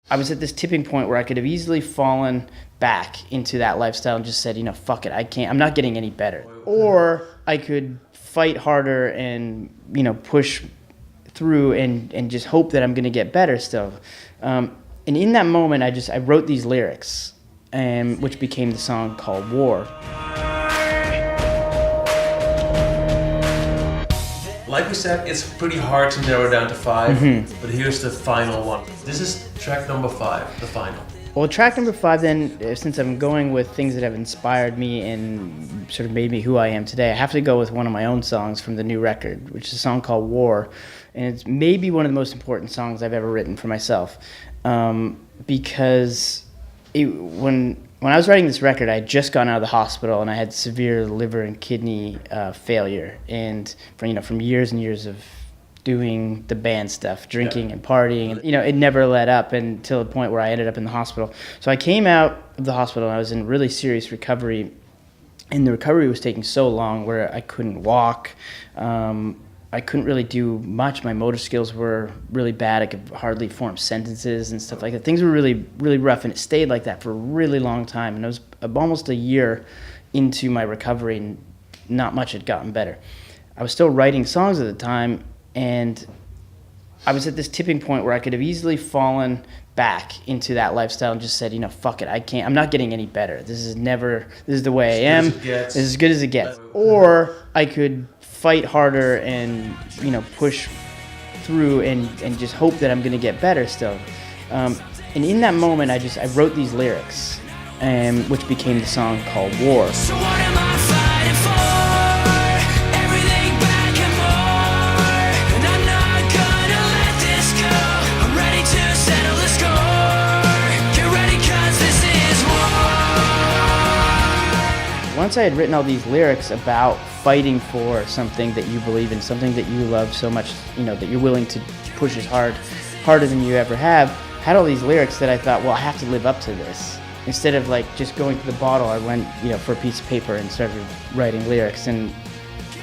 I was at this tipping point where I could have easily fallen back into that lifestyle and just said, fuck it, I'm not getting any better. Or I could fight harder and, push through and just hope that I'm going to get better still. And in that moment, I wrote these lyrics, which became the song called War. Like we said, it's pretty hard to narrow down to 5, but here's the final one. This is track number 5, the final. Well, track number 5 then, since I'm going with things that have inspired me and sort of made me who I am today, I have to go with one of my own songs from the new record, which is a song called War. And it's maybe one of the most important songs I've ever written for myself. Because when I was writing this record, I had just gone out of the hospital and I had severe liver and kidney failure, and from years and years of doing the band stuff, drinking and partying, and it never let up until the point where I ended up in the hospital. So I came out of the hospital and I was in really serious recovery, and the recovery was taking so long where I couldn't walk. I couldn't really do much. My motor skills were really bad. I could hardly form sentences and stuff like that. Things were really, really rough, and it stayed like that for a really long time. And it was almost a year into my recovery, and not much had gotten better. I was still writing songs at the time, and I was at this tipping point where I could have easily fallen back into that lifestyle and just said, fuck it, I'm not getting any better. This is the way I am. This is as good as it gets. Or I could fight harder and push through and just hope that I'm going to get better still. And in that moment, I wrote these lyrics, which became the song called War. So what am I fighting for? Everything back and more, and I'm not gonna let this go. I'm ready to settle the score. Get ready, 'cause this is war. Once I had written all these lyrics about fighting for something that you believe in, something that you love so much, that you're willing to push as harder than you ever have, had all these lyrics that I thought, well, I have to live up to this. Instead of just going to the bottle, I went, for a piece of paper and started writing lyrics, and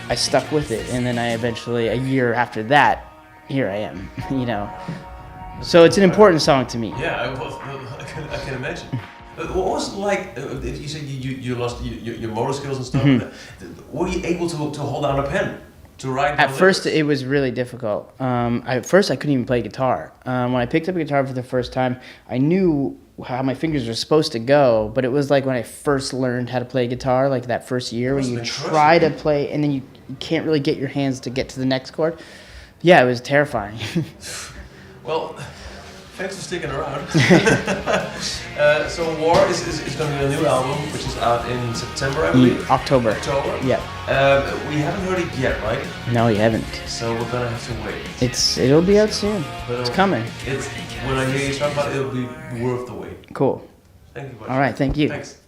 I stuck with it. And then I eventually, a year after that, here I am, So it's an important song to me. Yeah, I can imagine. What was it like, if you said you lost your motor skills and stuff, were you able to hold down a pen, to write? At first, it was really difficult. At first, I couldn't even play guitar. When I picked up a guitar for the first time, I knew how my fingers were supposed to go, but it was like when I first learned how to play guitar, like that first year when you try to play and then you can't really get your hands to get to the next chord. Yeah, it was terrifying. Well, thanks for sticking around. So War is going to be a new album, which is out in September, I believe. October. Yeah. We haven't heard it yet, right? No, you haven't. So we're gonna have to wait. It'll be out soon. But it's coming. When I hear you talk about it, it'll be worth the wait. Cool. Thank you. All right, thank you. Thanks.